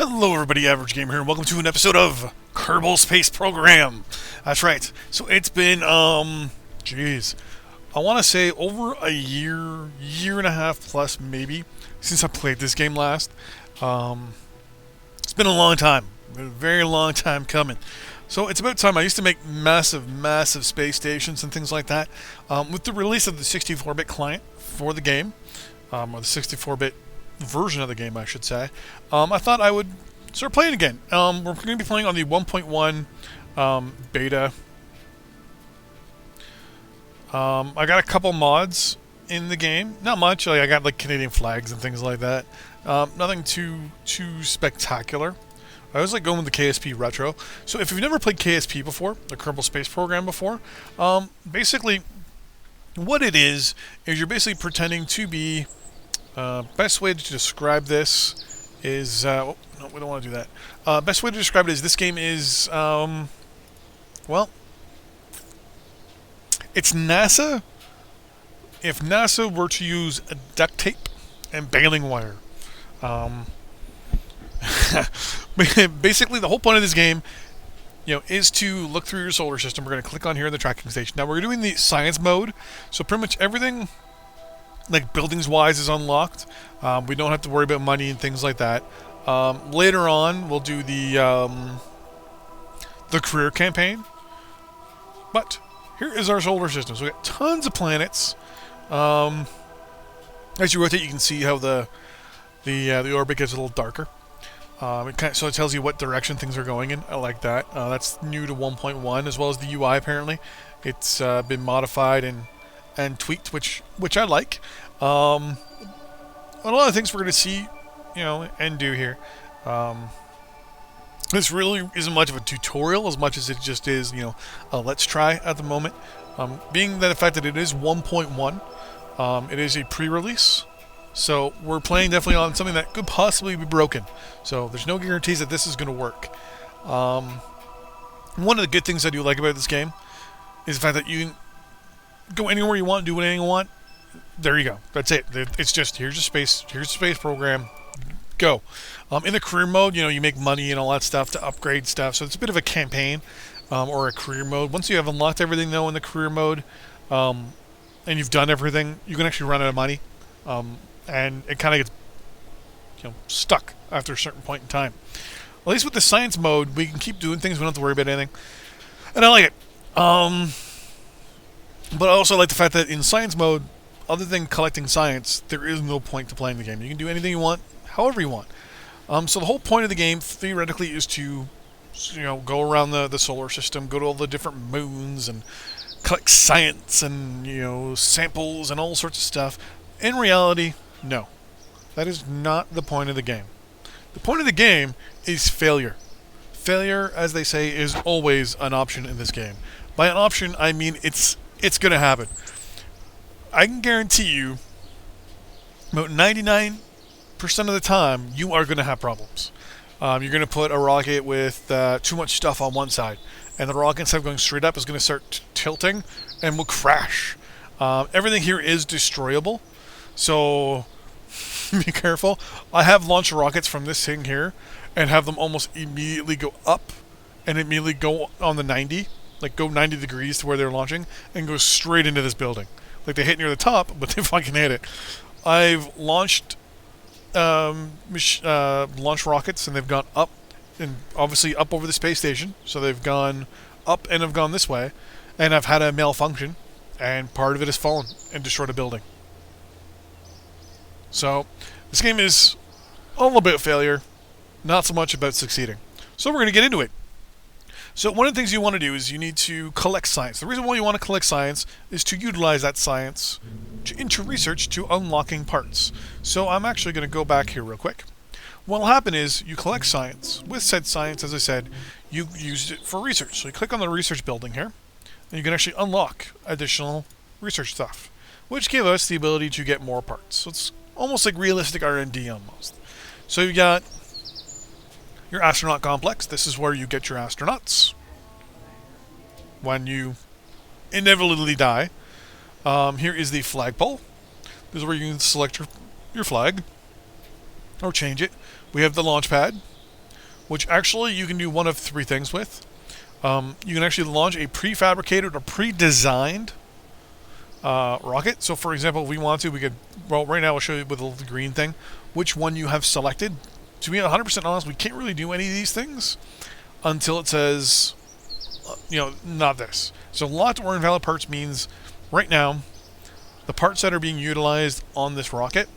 Hello everybody, Average Gamer here, and welcome to an episode of Kerbal Space Program. That's right. So it's been, jeez, I want to say over a year and a half plus maybe, since I played this game last. It's been a long time, a very long time coming. So it's about time. I used to make massive space stations and things like that. With the release of the 64-bit client for the game, or the 64-bit version of the game, I should say, I thought I would start playing again. We're going to be playing on the 1.1 beta. I got a couple mods in the game. Not much. Like, I got like Canadian flags and things like that. Nothing too spectacular. I always like going with the KSP Retro. So if you've never played KSP before, the Kerbal Space Program before, basically what it is you're basically pretending to be. Best way to describe this is no, we don't want to do that. Best way to describe it is this game is well, it's NASA. If NASA were to use duct tape and baling wire. Basically, the whole point of this game, is to look through your solar system. We're going to click on here in the tracking station. Now we're doing the science mode, so pretty much everything, like buildings-wise, is unlocked. We don't have to worry about money and things like that. Later on, we'll do the career campaign. But here is our solar system. So we got tons of planets. As you rotate, you can see how the orbit gets a little darker. So it tells you what direction things are going in. I like that. That's new to 1.1, as well as the UI. Apparently, it's been modified and tweaked, which I like. A lot of things we're going to see, and do here. This really isn't much of a tutorial as much as it just is, a let's try at the moment. Being that the fact that it is 1.1, it is a pre-release. So we're playing definitely on something that could possibly be broken. So there's no guarantees that this is going to work. One of the good things I do like about this game is the fact that you can go anywhere you want, do anything you want. There you go. That's it. It's just here's a space program. Go. In the career mode, you make money and all that stuff to upgrade stuff. So it's a bit of a campaign or a career mode. Once you have unlocked everything though in the career mode, and you've done everything, you can actually run out of money. And it kind of gets stuck after a certain point in time. At least with the science mode, we can keep doing things. We don't have to worry about anything. And I like it. But I also like the fact that in science mode, other than collecting science, there is no point to playing the game. You can do anything you want, however you want. So the whole point of the game, theoretically, is to go around the solar system, go to all the different moons, and collect science and samples and all sorts of stuff. In reality, no. That is not the point of the game. The point of the game is failure. Failure, as they say, is always an option in this game. By an option, I mean it's going to happen. I can guarantee you, about 99% of the time, you are going to have problems. You're going to put a rocket with too much stuff on one side, and the rocket, instead of going straight up, is going to start tilting and will crash. Everything here is destroyable, so be careful. I have launched rockets from this thing here and have them almost immediately go up and immediately go on the 90, like go 90 degrees to where they're launching and go straight into this building. Like they hit near the top, but they fucking hit it. I've launched launch rockets, and they've gone up, and obviously up over the space station. So they've gone up and have gone this way, and I've had a malfunction, and part of it has fallen and destroyed a building. So this game is all about failure, not so much about succeeding. So we're going to get into it. So one of the things you want to do is you need to collect science. The reason why you want to collect science is to utilize that science into research to unlocking parts. So I'm actually going to go back here real quick. What will happen is you collect science. With said science, as I said, you use it for research. So you click on the research building here, and you can actually unlock additional research stuff, which give us the ability to get more parts. So it's almost like realistic R&D almost. So you've got your astronaut complex. This is where you get your astronauts when you inevitably die. Here is the flagpole. This is where you can select your flag or change it. We have the launch pad. which actually you can do one of three things with. You can actually launch a prefabricated or pre-designed rocket. So, for example, if we want to, we could. Well, right now I'll show you with the green thing which one you have selected. To be 100% honest, we can't really do any of these things until it says, not this. So, locked or invalid parts means right now the parts that are being utilized on this rocket,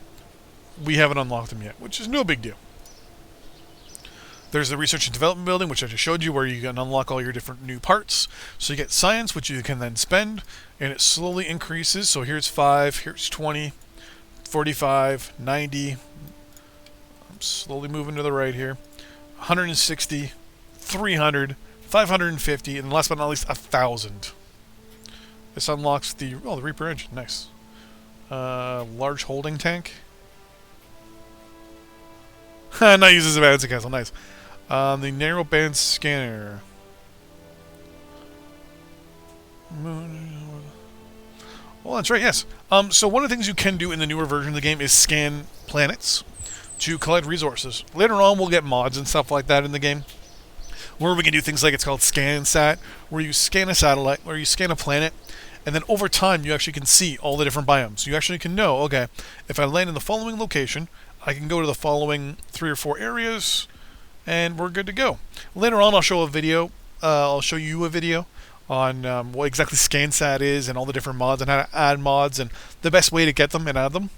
we haven't unlocked them yet, which is no big deal. There's the research and development building, which I just showed you, where you can unlock all your different new parts. So you get science, which you can then spend, and it slowly increases. So here's 5, here's 20, 45, 90. I'm slowly moving to the right here. 160, 300, 550, and last but not least, 1,000. This unlocks the Reaper engine. Nice. Large holding tank. Not used as a balancing castle. Nice. The narrow band scanner. Well, that's right, yes. So one of the things you can do in the newer version of the game is scan planets to collect resources. Later on, we'll get mods and stuff like that in the game, where we can do things like, it's called ScanSat, where you scan a satellite, or you scan a planet, and then over time, you actually can see all the different biomes. You actually can know, okay, if I land in the following location, I can go to the following 3 or 4 areas, and we're good to go. Later on, I'll show a video. I'll show you a video on what exactly ScanSat is and all the different mods and how to add mods and the best way to get them and add them.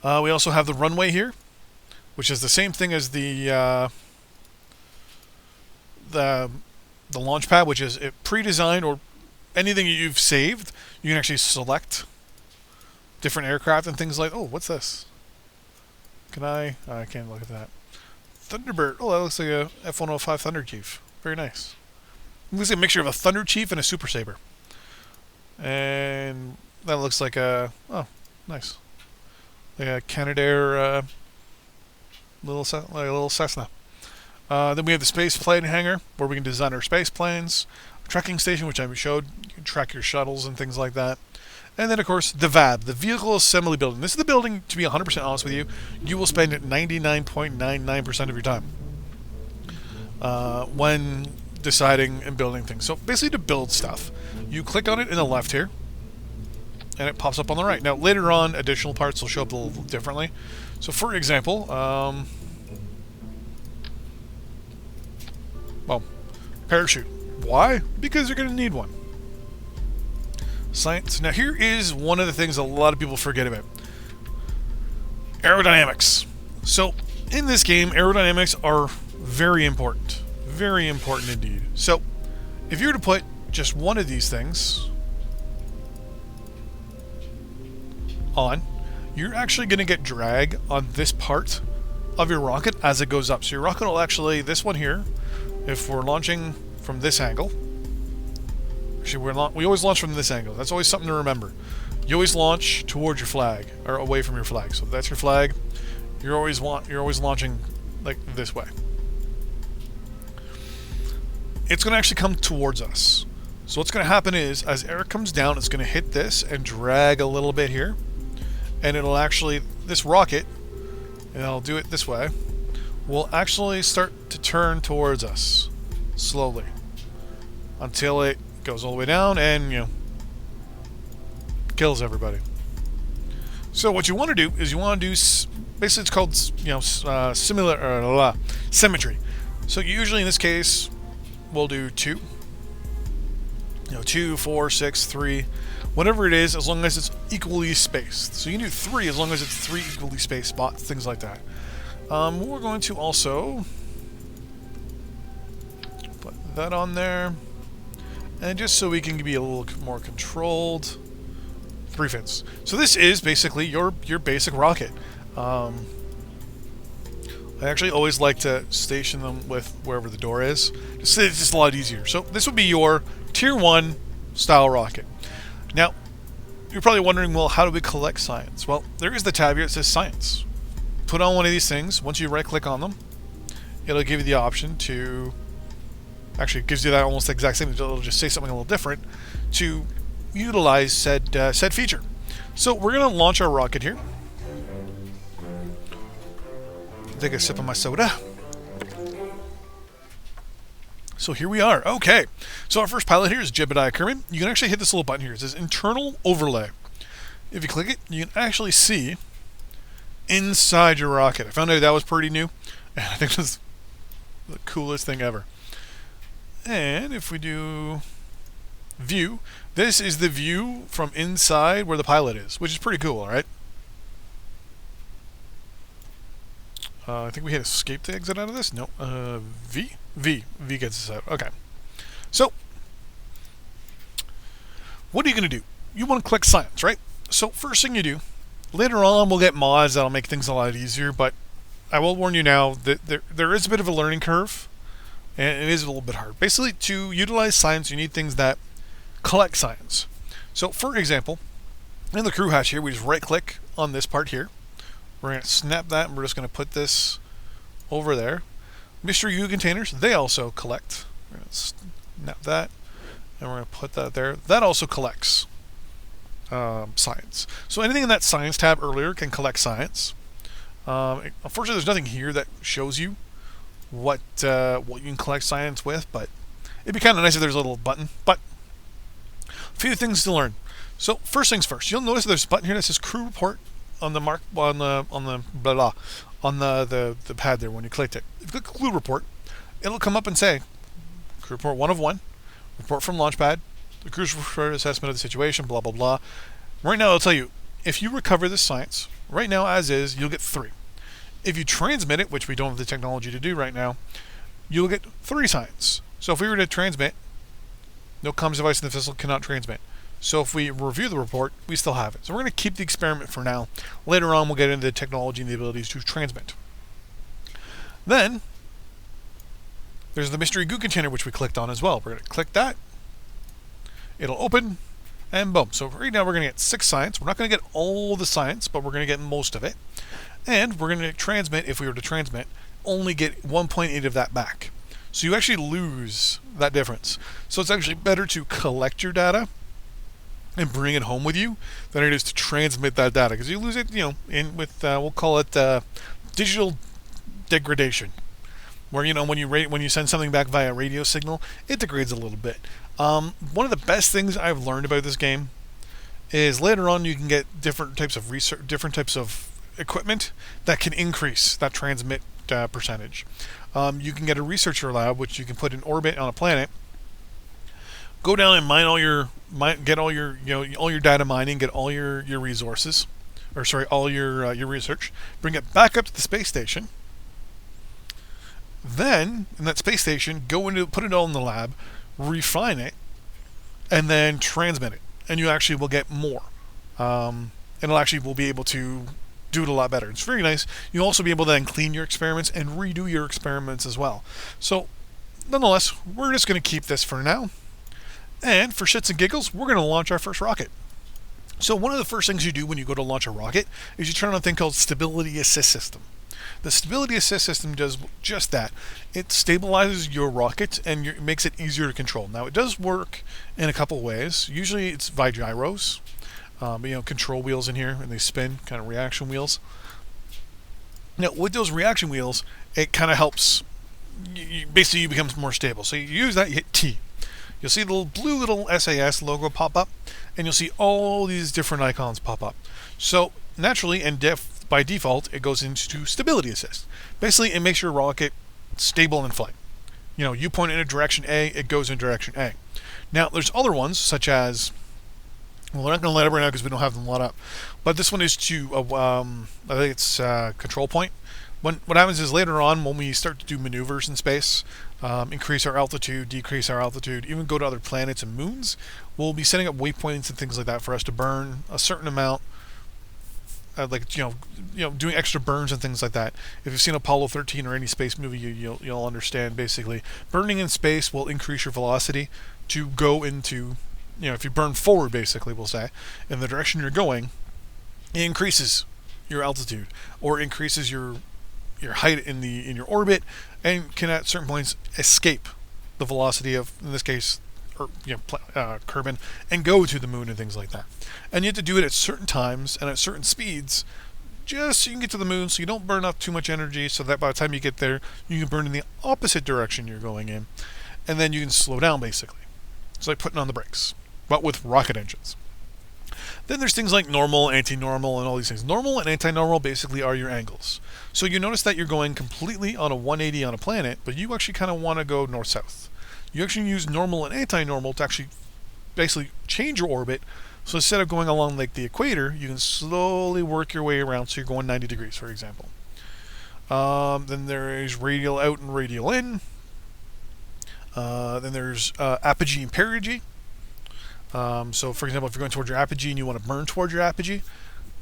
We also have the runway here, which is the same thing as the launch pad, which is pre-designed, or anything you've saved. You can actually select different aircraft and things like. Oh, what's this? Can I? Oh, I can't look at that. Thunderbird. Oh, that looks like a F-105 Thunder Chief. Very nice. It looks like a mixture of a Thunder Chief and a Super Saber. And that looks like a... Oh, nice. Like a Canadair little Cessna. Then we have the space plane hangar, where we can design our space planes. A tracking station, which I showed. You can track your shuttles and things like that. And then, of course, the VAB, the Vehicle Assembly Building. This is the building, to be 100% honest with you, you will spend 99.99% of your time when deciding and building things. So, basically, to build stuff, you click on it in the left here, and it pops up on the right. Now, later on, additional parts will show up a little differently. So, for example, parachute. Why? Because you're going to need one. Science. Now here is one of the things a lot of people forget about. Aerodynamics. So in this game, aerodynamics are very important. Very important indeed. So if you were to put just one of these things on, you're actually going to get drag on this part of your rocket as it goes up. So your rocket will actually, this one here, if we're launching from this angle, actually we always launch from this angle. That's always something to remember. You always launch towards your flag, or away from your flag. So that's your flag. You're always launching like this way. It's going to actually come towards us. So what's going to happen is, as air comes down, it's going to hit this and drag a little bit here, and it'll actually, this rocket, and I'll do it this way, will actually start to turn towards us slowly until it goes all the way down and kills everybody. So what you want to do is you want to do, basically it's called symmetry. So usually in this case we'll do 2, 2, 4, 6, 3, whatever it is, as long as it's equally spaced. So you can do 3 as long as it's 3 equally spaced spots, things like that. We're going to also put that on there, and just so we can be a little more controlled, 3 fins. So this is basically your basic rocket. I actually always like to station them with wherever the door is. It's just a lot easier. So this would be your Tier 1 style rocket. Now, you're probably wondering, well, how do we collect science? Well, there is the tab here that says Science. Put on one of these things. Once you right-click on them, it'll give you the option to... Actually, it gives you that almost exact same. It'll just say something a little different to utilize said feature. So we're going to launch our rocket here. Take a sip of my soda. So here we are. Okay. So our first pilot here is Jebediah Kerman. You can actually hit this little button here. It says internal overlay. If you click it, you can actually see inside your rocket. I found out that was pretty new, and I think it was the coolest thing ever. And if we do view, this is the view from inside where the pilot is, which is pretty cool, all right? I think we hit escape to exit out of this. No, V gets us out. Okay. So, what are you going to do? You want to click science, right? So, first thing you do, later on we'll get mods that'll make things a lot easier, but I will warn you now that there is a bit of a learning curve, and it is a little bit hard. Basically, to utilize science, you need things that collect science. So, for example, in the crew hatch here, we just right-click on this part here. We're going to snap that, and we're just going to put this over there. Mystery goo containers, they also collect. We're going to snap that, and we're going to put that there. That also collects science. So anything in that science tab earlier can collect science. Unfortunately, there's nothing here that shows you what you can collect science with, but it'd be kind of nice if there's a little button. But a few things to learn. So first things first, you'll notice there's a button here that says crew report on the the pad there when you clicked it. If you click crew report, it'll come up and say crew report 1 of 1, report from launchpad, the crew's assessment of the situation, blah blah blah. Right now, I'll tell you, if you recover this science right now as is, you'll get 3. If you transmit it, which we don't have the technology to do right now, you'll get 3 science. So if we were to transmit, no comms device in the vessel cannot transmit. So if we review the report, we still have it. So we're going to keep the experiment for now. Later on, we'll get into the technology and the abilities to transmit. Then, there's the mystery goo container, which we clicked on as well. We're going to click that. It'll open, and boom. So right now, we're going to get 6 science. We're not going to get all the science, but we're going to get most of it. And we're going to transmit, if we were to transmit, only get 1.8 of that back. So you actually lose that difference. So it's actually better to collect your data and bring it home with you than it is to transmit that data, because you lose it, with we'll call it digital degradation, where when you send something back via radio signal, it degrades a little bit. One of the best things I've learned about this game is later on you can get different types of research, different types of equipment that can increase that transmit percentage. You can get a researcher lab, which you can put in orbit on a planet. Go down and get all your data mining, get all your resources, all your research. Bring it back up to the space station. Then in that space station, put it all in the lab, refine it, and then transmit it. And you actually will get more. And it'll actually will be able to do it a lot better. It's very nice. You'll also be able to then clean your experiments and redo your experiments as well. So, nonetheless, we're just going to keep this for now. And for shits and giggles, we're going to launch our first rocket. So one of the first things you do when you go to launch a rocket is you turn on a thing called Stability Assist System. The Stability Assist System does just that. It stabilizes your rocket and makes it easier to control. Now, it does work in a couple ways. Usually it's via gyros. Control wheels in here, and they spin, kind of reaction wheels. Now, with those reaction wheels, it kind of helps. Basically, you become more stable. So you use that, you hit T. You'll see the blue little SAS logo pop up, and you'll see all these different icons pop up. So naturally, and by default, it goes into Stability Assist. Basically, it makes your rocket stable in flight. You point in a direction A, it goes in direction A. Now, there's other ones, such as, well, we're not going to light up right now because we don't have them lit up, but this one is to, I think it's control point. What happens is later on, when we start to do maneuvers in space, increase our altitude, decrease our altitude, even go to other planets and moons, we'll be setting up waypoints and things like that for us to burn a certain amount, doing extra burns and things like that. If you've seen Apollo 13 or any space movie, you'll understand. Basically, burning in space will increase your velocity to go into, if you burn forward, basically, we'll say, in the direction you're going, it increases your altitude or increases your height in your orbit, and can at certain points escape the velocity of, in this case, Kerbal, and go to the moon and things like that. And you have to do it at certain times and at certain speeds, just so you can get to the moon, so you don't burn up too much energy, so that by the time you get there, you can burn in the opposite direction you're going in. and then you can slow down basically. It's like putting on the brakes, but with rocket engines. Then there's things like normal, anti-normal, and all these things. Normal and anti-normal basically are your angles. So you notice that you're going completely on a 180 on a planet, but you actually kind of want to go north-south. You actually use normal and anti-normal to actually basically change your orbit. So instead of going along like the equator, you can slowly work your way around, so you're going 90 degrees, for example. Then there is radial out and radial in. Then there's apogee and perigee. So, for example, if you're going towards your apogee and you want to burn towards your apogee,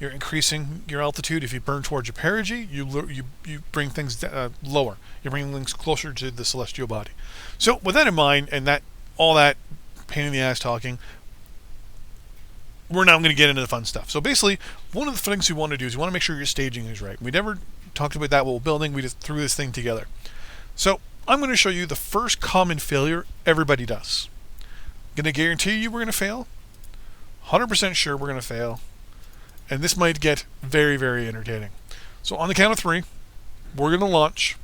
you're increasing your altitude. If you burn towards your perigee, you bring things lower. You bring things closer to the celestial body. So, with that in mind, and that all that pain in the ass talking, we're now going to get into the fun stuff. So, basically, one of the things you want to do is you want to make sure your staging is right. We never talked about that while building. We just threw this thing together. So, I'm going to show you the first common failure everybody does. Going to guarantee you we're going to fail. 100% sure we're going to fail. And this might get very, very entertaining. So on the count of 3, we're going to launch.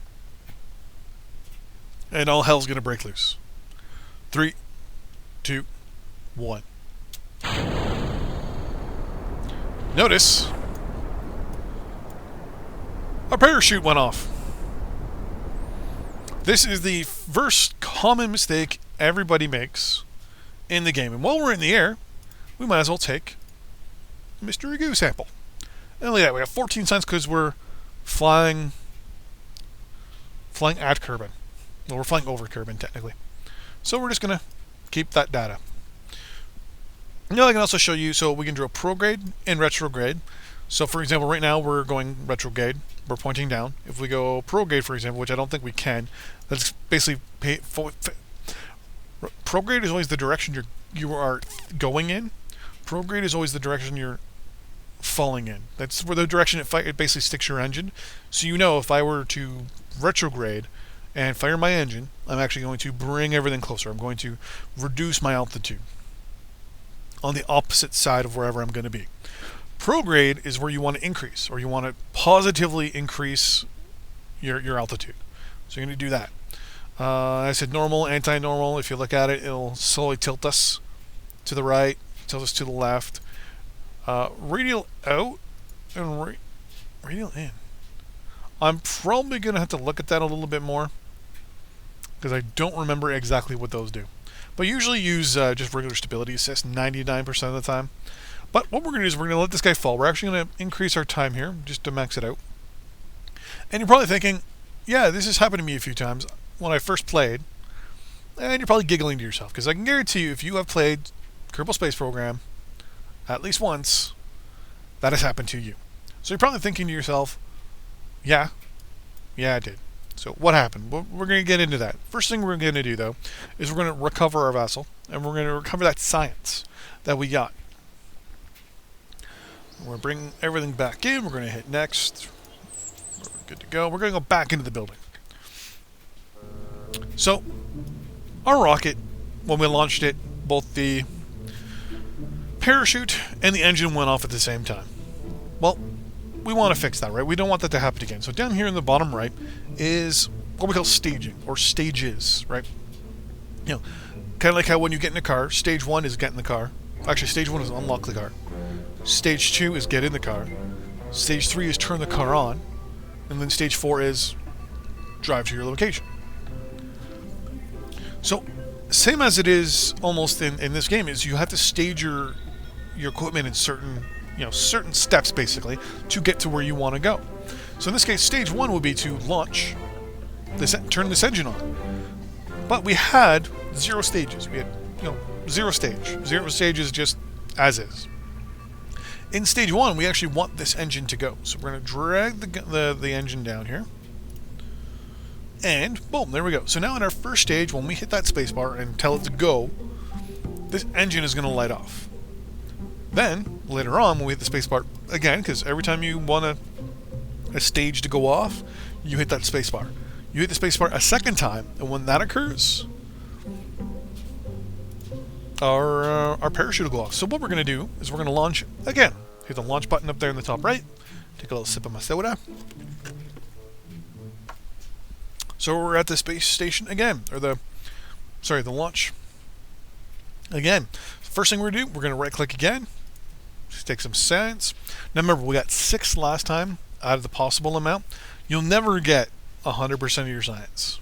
And all hell's going to break loose. 3, 2, 1. Notice our parachute went off. This is the first common mistake everybody makes in the game. And while we're in the air, we might as well take a Mystery Goo sample. And look at that, we have 14 cents because we're flying at Kerbin. Well, we're flying over Kerbin, technically. So we're just going to keep that data. Now I can also show you, so we can draw prograde and retrograde. So for example, right now we're going retrograde. We're pointing down. If we go prograde, for example, which I don't think we can, that's basically prograde is always the direction you are going in. Prograde is always the direction you're falling in. That's where the direction it basically sticks your engine. So you know if I were to retrograde and fire my engine, I'm actually going to bring everything closer. I'm going to reduce my altitude on the opposite side of wherever I'm going to be. Prograde is where you want to increase, or you want to positively increase your altitude. So you're going to do that. I said normal, anti-normal. If you look at it, it'll slowly tilt us to the right, tilt us to the left. Radial out and radial in. I'm probably going to have to look at that a little bit more because I don't remember exactly what those do. But usually use just regular stability assist 99% of the time. But what we're going to do is we're going to let this guy fall. We're actually going to increase our time here just to max it out. And you're probably thinking, yeah, this has happened to me a few times when I first played. And you're probably giggling to yourself because I can guarantee you if you have played Kerbal Space Program at least once, that has happened to you. So you're probably thinking to yourself, yeah, I did. So what happened? Well, we're going to get into that. First thing we're going to do, though, is we're going to recover our vessel, and we're going to recover that science that we got. We're going to bring everything back in. We're going to hit next. We're good to go. We're going to go back into the building. So, our rocket, when we launched it, both the parachute and the engine went off at the same time. Well, we want to fix that, right? We don't want that to happen again. So down here in the bottom right is what we call staging, or stages, right? You know, kind of like how when you get in a car, stage 1 is get in the car. Actually, stage 1 is unlock the car. Stage 2 is get in the car. Stage 3 is turn the car on. And then stage 4 is drive to your location. So, same as it is almost in this game, is you have to stage your equipment in certain steps, basically, to get to where you want to go. So in this case, stage 1 would be to launch, turn this engine on. But we had 0 stages. We had, 0 stage. 0 stages just as is. In stage 1, we actually want this engine to go. So we're going to drag the engine down here. And boom, there we go. So now in our first stage, when we hit that spacebar and tell it to go, this engine is going to light off. Then, later on, when we hit the spacebar again, because every time you want a stage to go off, you hit that spacebar. You hit the spacebar a second time, and when that occurs, our parachute will go off. So what we're going to do is we're going to launch again. Hit the launch button up there in the top right. Take a little sip of my soda. So we're at the space station again, or the the launch. Again, first thing we're going to do, we're going to right click again. Just take some science. Now remember, we got 6 last time out of the possible amount. You'll never get 100% of your science.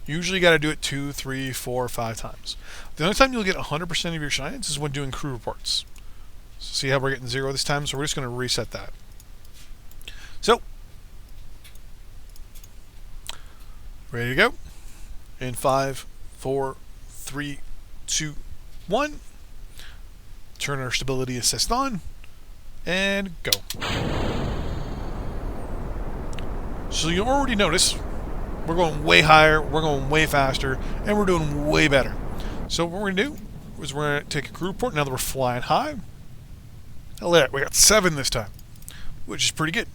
Usually you got to do it 2, 3, 4, 5 times. The only time you'll get 100% of your science is when doing crew reports. So see how we're getting 0 this time? So we're just going to reset that. So, ready to go. In 5, 4, 3, 2, 1. Turn our stability assist on. And go. So you already notice we're going way higher, we're going way faster, and we're doing way better. So what we're going to do is we're going to take a crew report now that we're flying high. Hell yeah, we got 7 this time, which is pretty good.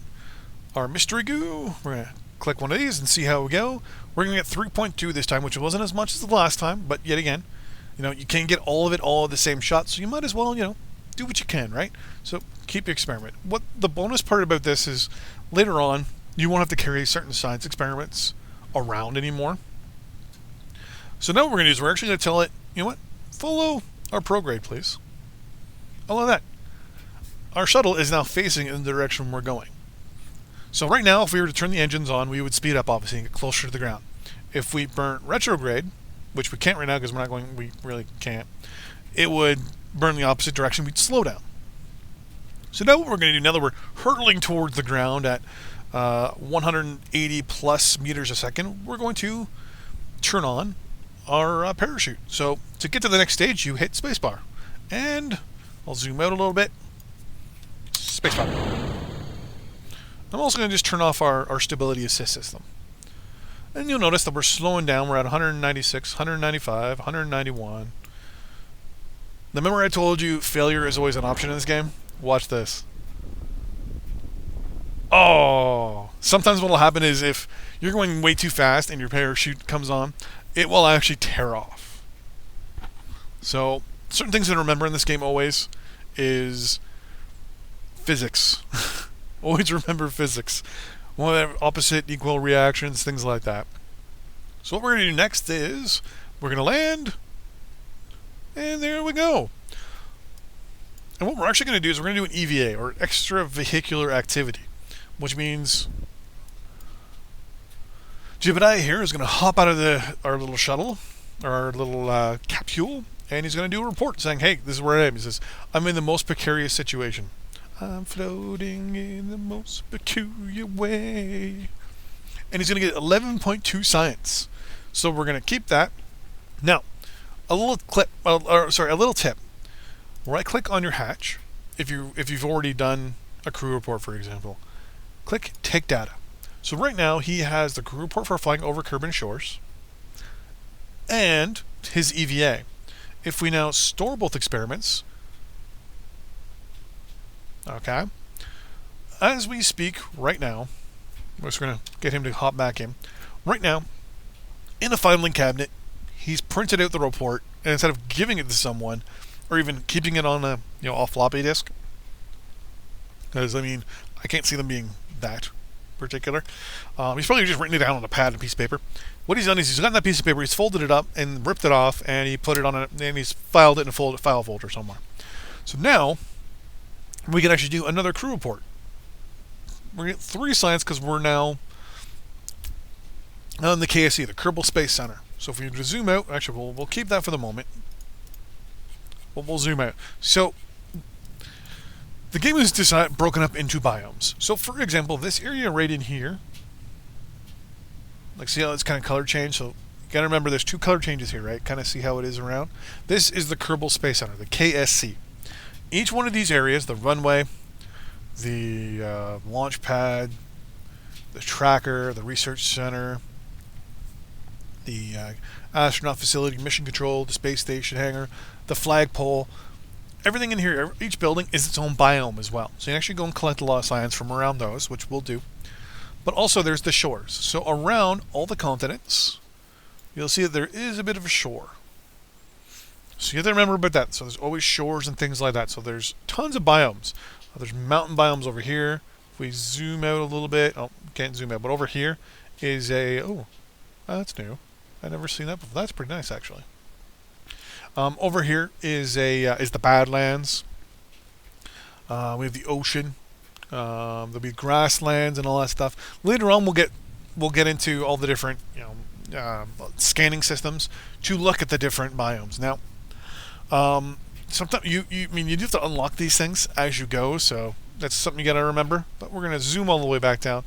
Our mystery goo, we're going to click one of these and see how we go. We're going to get 3.2 this time, which wasn't as much as the last time, but yet again, you can't get all of it all at the same shot, so you might as well, do what you can, right? So keep your experiment. What the bonus part about this is later on, you won't have to carry certain science experiments around anymore. So now what we're going to do is we're actually going to tell it, you know what, follow our prograde, please. I love that. Our shuttle is now facing in the direction we're going. So right now, if we were to turn the engines on, we would speed up, obviously, and get closer to the ground. If we burnt retrograde, which we can't right now because we really can't, it would burn the opposite direction. We'd slow down. So now what we're going to do, now that we're hurtling towards the ground at 180 plus meters a second, we're going to turn on our parachute. So to get to the next stage, you hit spacebar. And I'll zoom out a little bit. Spacebar. I'm also going to just turn off our stability assist system. And you'll notice that we're slowing down. We're at 196, 195, 191. Remember I told you failure is always an option in this game? Watch this. Oh! Sometimes what will happen is if you're going way too fast and your parachute comes on, it will actually tear off. So, certain things to remember in this game always is physics. Always remember physics. Opposite, equal reactions, things like that. So what we're going to do next is we're going to land, and there we go. And what we're actually going to do is we're going to do an EVA, or extravehicular activity, which means Jebediah here is going to hop out of our little shuttle, or our little capsule, and he's going to do a report saying, hey, this is where I am. He says, I'm in the most precarious situation. I'm floating in the most peculiar way. And he's going to get 11.2 science. So we're going to keep that. Now, a little tip. Right click on your hatch if you've already done a crew report, for example. Click take data. So right now he has the crew report for flying over Kerbal shores and his EVA. If we now store both experiments, okay, as we speak right now, we're just going to get him to hop back in. Right now, in a filing cabinet, he's printed out the report, and instead of giving it to someone, or even keeping it on a floppy disk, because I can't see them being that particular. He's probably just written it down on a pad and a piece of paper. What he's done is he's gotten that piece of paper, he's folded it up and ripped it off, and he put it on and he's filed it in a file folder somewhere. So now we can actually do another crew report. We're going to get 3 science because we're now on the KSC, the Kerbal Space Center. So if we zoom out, actually we'll keep that for the moment. We'll zoom out. So the game is broken up into biomes. So for example, this area right in here, like see how it's kind of color changed? So you gotta remember there's 2 color changes here, right? Kind of see how it is around. This is the Kerbal Space Center, the KSC. Each one of these areas, the runway, the launch pad, the tracker, the research center, the astronaut facility, mission control, the space station hangar, the flagpole, everything in here, each building is its own biome as well. So you can actually go and collect a lot of science from around those, which we'll do. But also there's the shores. So around all the continents, you'll see that there is a bit of a shore. So you have to remember about that. So there's always shores and things like that. So there's tons of biomes. There's mountain biomes over here. If we zoom out a little bit, can't zoom out, but over here is that's new. I've never seen that before. That's pretty nice, actually. Over here is the Badlands. We have the ocean. There'll be grasslands and all that stuff. Later on, we'll get into all the different scanning systems to look at the different biomes. Now, sometimes I mean you do have to unlock these things as you go, so that's something you got to remember. But we're gonna zoom all the way back down.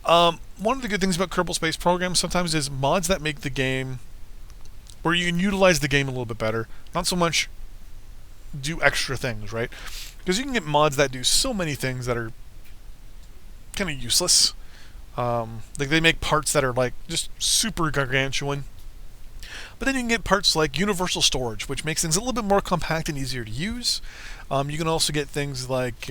One of the good things about Kerbal Space Program sometimes is mods that make the game, where you can utilize the game a little bit better. Not so much do extra things, right? Because you can get mods that do so many things that are kind of useless. Like they make parts that are like just super gargantuan. But then you can get parts like universal storage, which makes things a little bit more compact and easier to use. You can also get things like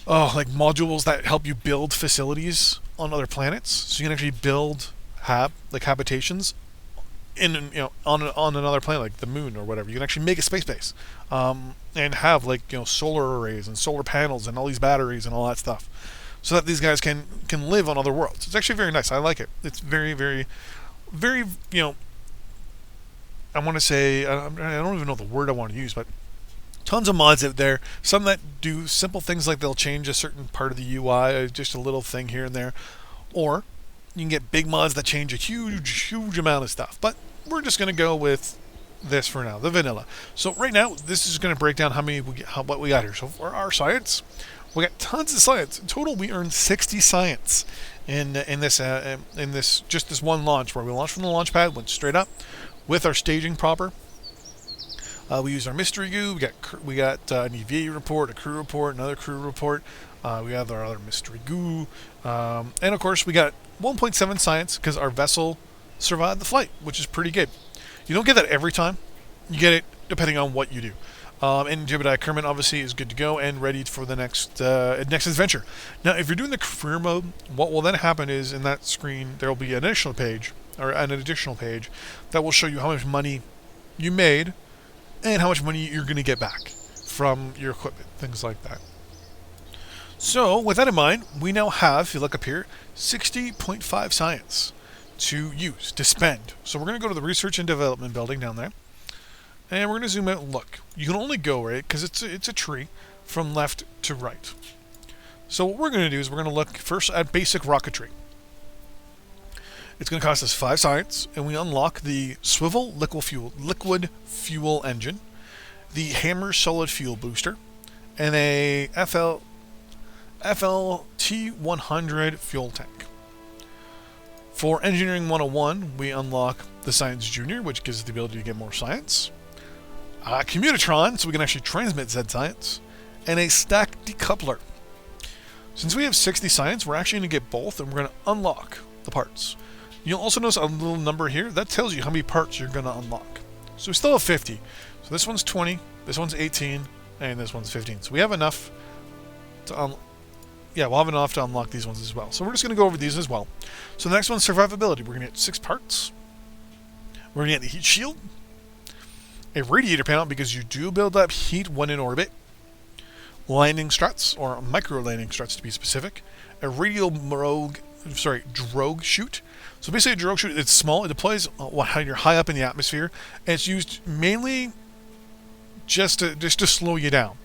like modules that help you build facilities on other planets. So you can actually build habitations in on another planet, like the moon or whatever. You can actually make a space base and have like solar arrays and solar panels and all these batteries and all that stuff, so that these guys can live on other worlds. It's actually very nice. I like it. It's very very very I want to say I don't even know the word I want to use, but tons of mods out there. Some that do simple things like they'll change a certain part of the UI, just a little thing here and there, or you can get big mods that change a huge amount of stuff. But we're just going to go with this for now, the vanilla. So right now, this is going to break down what we got here. So for our science, we got tons of science. In total, we earned 60 science in this just this one launch, where we launched from the launch pad, went straight up with our staging proper. We used our mystery goo. We got an EVA report, a crew report, another crew report. We have our other mystery goo, and of course we got 1.7 science because our vessel survived the flight, which is pretty good. You don't get that every time. You get it depending on what you do. And Jebediah Kerman obviously is good to go and ready for the next adventure. Now, if you're doing the career mode, what will then happen is in that screen there will be an additional page that will show you how much money you made and how much money you're going to get back from your equipment, things like that. So, with that in mind, we now have, if you look up here, 60.5 science to use, to spend. So we're going to go to the research and development building down there. And we're going to zoom out and look. You can only go, right, because it's a tree, from left to right. So what we're going to do is we're going to look first at basic rocketry. It's going to cost us 5 science, and we unlock the swivel liquid fuel engine, the hammer solid fuel booster, and a FLT100 fuel tank. For Engineering 101, we unlock the Science Junior, which gives us the ability to get more science. Commutatron, so we can actually transmit said science. And a stack decoupler. Since we have 60 science, we're actually going to get both, and we're going to unlock the parts. You'll also notice a little number here. That tells you how many parts you're going to unlock. So we still have 50. So this one's 20, this one's 18, and this one's 15. So we have enough to unlock. Yeah, we'll have enough to unlock these ones as well. So we're just going to go over these as well. So the next one's survivability. We're going to get 6 parts. We're going to get the heat shield, a radiator panel because you do build up heat when in orbit, landing struts, or micro landing struts to be specific, a drogue chute. So basically a drogue chute, it's small, it deploys when you're high up in the atmosphere, and it's used mainly just to slow you down.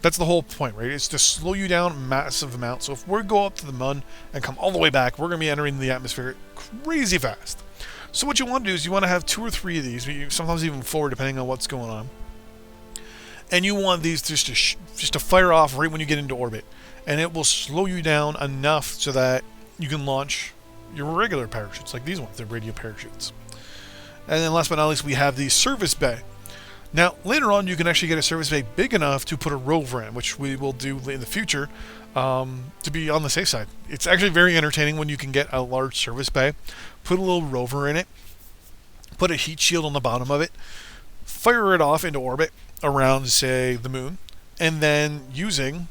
That's the whole point, right? It's to slow you down massive amounts. So if we go up to the moon and come all the way back, we're going to be entering the atmosphere crazy fast. So what you want to do is you want to have 2 or 3 of these, sometimes even 4 depending on what's going on. And you want these just to fire off right when you get into orbit. And it will slow you down enough so that you can launch your regular parachutes, like these ones, they're radio parachutes. And then last but not least, we have the service bay. Now, later on, you can actually get a service bay big enough to put a rover in, which we will do in the future to be on the safe side. It's actually very entertaining when you can get a large service bay, put a little rover in it, put a heat shield on the bottom of it, fire it off into orbit around, say, the moon, and then using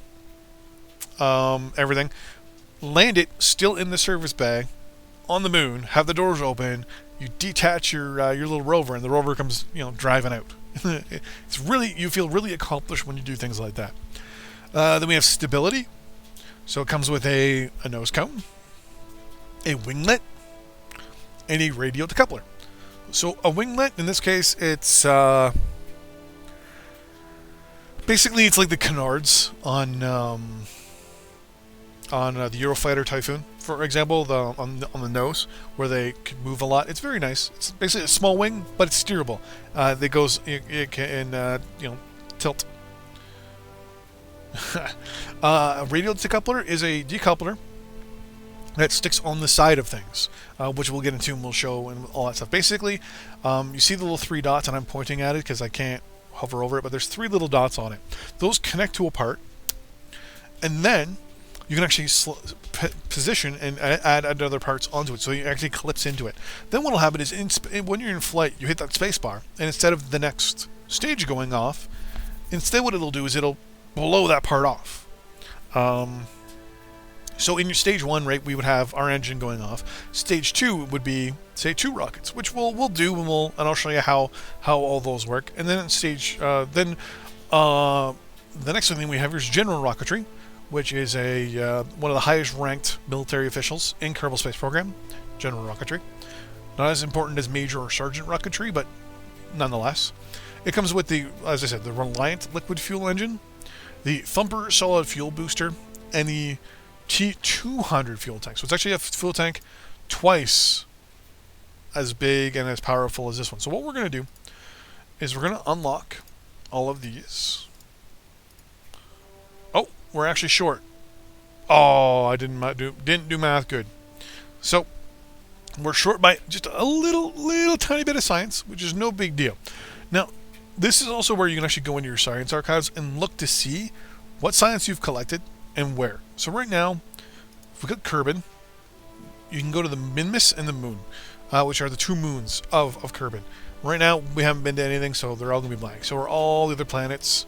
everything, land it still in the service bay on the moon, have the doors open, you detach your little rover, and the rover comes driving out. It's really, you feel really accomplished when you do things like that. Then we have stability. So it comes with a nose cone, a winglet, and a radial decoupler. So a winglet, in this case, it's basically it's like the canards on the Eurofighter Typhoon, for example, on the nose, where they can move a lot. It's very nice. It's basically a small wing, but it's steerable. It can tilt. A radial decoupler is a decoupler that sticks on the side of things, which we'll get into and we'll show and all that stuff. Basically, you see the little 3 dots, and I'm pointing at it because I can't hover over it, but there's 3 little dots on it. Those connect to a part, and then you can actually position and add other parts onto it, so you actually clips into it. Then what will happen is when you're in flight, you hit that space bar, and instead of the next stage going off, instead what it'll do is it'll blow that part off. So in your stage 1, right, we would have our engine going off. Stage 2 would be, say, 2 rockets, which we'll do, and I'll show you how all those work. And then in stage, the next thing we have is general rocketry, which is one of the highest ranked military officials in Kerbal Space Program, general rocketry. Not as important as major or sergeant rocketry, but nonetheless. It comes with as I said, the Reliant liquid fuel engine, the Thumper solid fuel booster, and the T200 fuel tank. So it's actually a fuel tank twice as big and as powerful as this one. So what we're going to do is we're going to unlock all of these. Oh, we're actually short. Oh, I didn't do math good. So we're short by just a little tiny bit of science, which is no big deal. Now, this is also where you can actually go into your science archives and look to see what science you've collected and where. So right now, if we got Kerbin, you can go to the Minmus and the Moon, which are the 2 moons of Kerbin. Right now, we haven't been to anything, so they're all going to be blank. So are all the other planets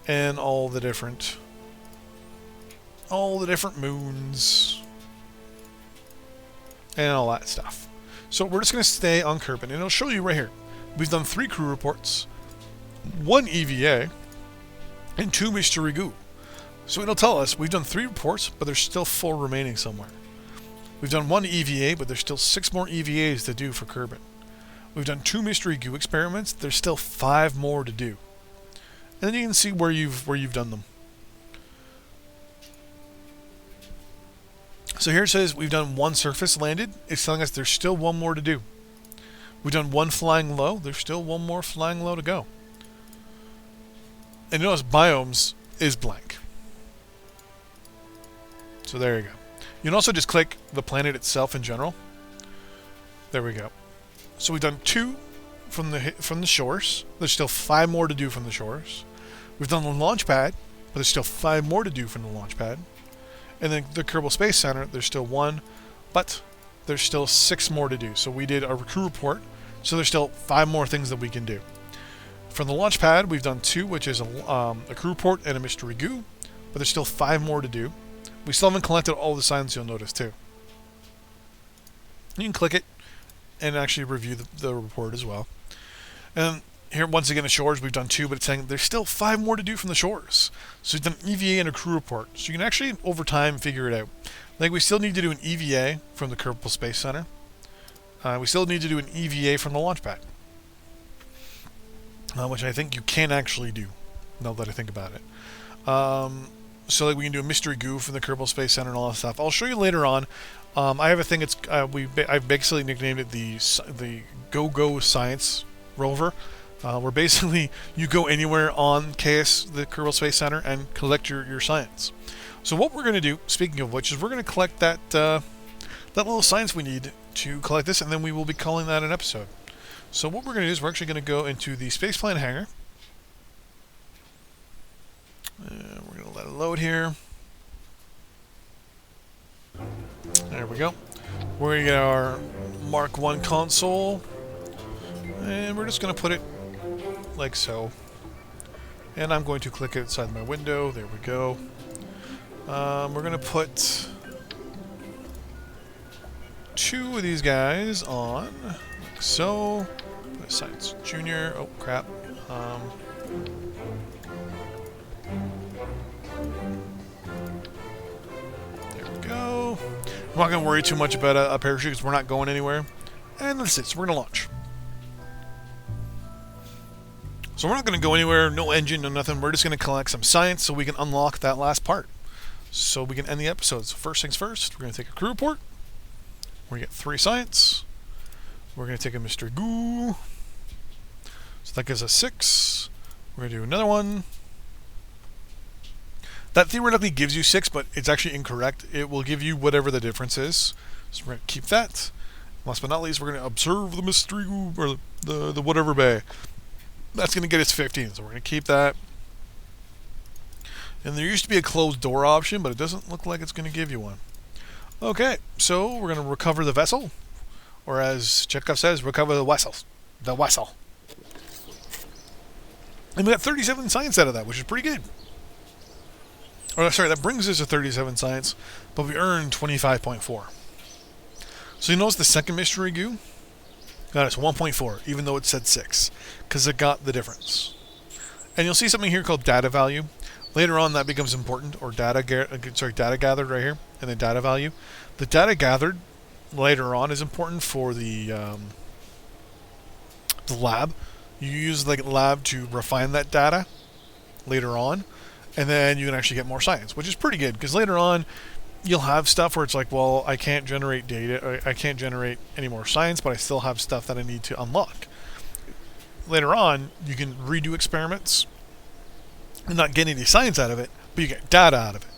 and all the different moons and all that stuff. So we're just going to stay on Kerbin, and it'll show you right here. We've done 3 crew reports, 1 EVA, and 2 mystery goo. So it'll tell us we've done 3 reports, but there's still 4 remaining somewhere. We've done 1 EVA, but there's still 6 more EVAs to do for Kerbin. We've done 2 mystery goo experiments. There's still 5 more to do. And then you can see where you've done them. So here it says we've done 1 surface landed. It's telling us there's still 1 more to do. We've done 1 flying low. There's still 1 more flying low to go. And notice biomes is blank. So there you go. You can also just click the planet itself in general. There we go. So we've done 2 from the shores. There's still 5 more to do from the shores. We've done the launch pad, but there's still 5 more to do from the launch pad. And then the Kerbal Space Center, there's still 1, but there's still 6 more to do. So we did a crew report, so there's still 5 more things that we can do. From the launch pad, we've done 2, which is a crew report and a mystery goo, but there's still 5 more to do. We still haven't collected all the signs, you'll notice too. You can click it and actually review the report as well. And here, once again, the shores, we've done 2, but it's saying there's still 5 more to do from the shores. So we've done an EVA and a crew report. So you can actually, over time, figure it out. Like, we still need to do an EVA from the Kerbal Space Center. We still need to do an EVA from the launch pad. Which I think you can actually do, now that I think about it. So like we can do a mystery goo from the Kerbal Space Center and all that stuff. I'll show you later on. I have a thing. I've basically nicknamed it the Go Science Rover, where basically you go anywhere on KS, the Kerbal Space Center, and collect your science. So what we're going to do, speaking of which, is we're going to collect that little science we need to collect this, and then we will be calling that an episode. So what we're going to do is we're actually going to go into the spaceplane hangar. We're going to let it load here. There we go. We're going to get our Mark 1 console. And we're just going to put it like so. And I'm going to click it inside my window. There we go. We're going to put 2 of these guys on, like so. Put a Science Junior. Oh, crap. There we go. I'm not going to worry too much about a parachute because we're not going anywhere. And that's it. So we're going to launch. So we're not going to go anywhere, no engine, no nothing. We're just going to collect some science so we can unlock that last part. So we can end the episode. So first things first, we're going to take a crew report. We're going to get 3 science. We're going to take a mystery goo. So that gives us 6. We're going to do another one. That theoretically gives you 6, but it's actually incorrect. It will give you whatever the difference is. So we're going to keep that. Last but not least, we're going to observe the mystery goo, or the whatever bay. That's going to get us 15, so we're going to keep that. And there used to be a closed door option, but it doesn't look like it's going to give you one. Okay, so we're going to recover the vessel. Or as Chekhov says, recover the vessel. The vessel. And we got 37 science out of that, which is pretty good. Or sorry, that brings us to 37 science, but we earned 25.4. So you notice the second mystery goo got us 1.4, even though it said 6, because it got the difference. And you'll see something here called data value. Later on, that becomes important, or data gathered right here, and then data value. The data gathered later on is important for the lab. You use the lab to refine that data later on, and then you can actually get more science, which is pretty good, because later on, you'll have stuff where it's like, well, I can't generate data, or I can't generate any more science, but I still have stuff that I need to unlock. Later on, you can redo experiments and not get any science out of it, but you get data out of it.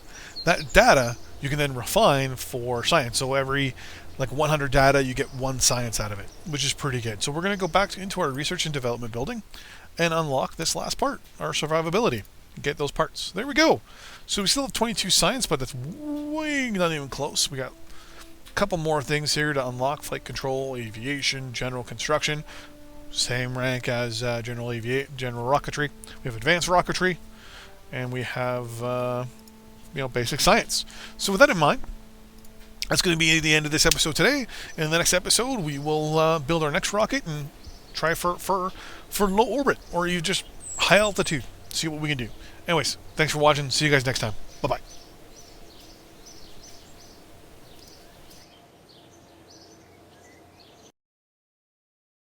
That data you can then refine for science. So every 100 data, you get 1 science out of it, which is pretty good. So we're going to go back into our research and development building and unlock this last part, our survivability. Get those parts. There we go. So we still have 22 science, but that's way not even close. We got a couple more things here to unlock: flight control, aviation, general construction. Same rank as general rocketry. We have advanced rocketry, and we have basic science. So with that in mind, that's going to be the end of this episode today. In the next episode, we will build our next rocket and try for low orbit, or you just high altitude. See what we can do. Anyways, thanks for watching. See you guys next time.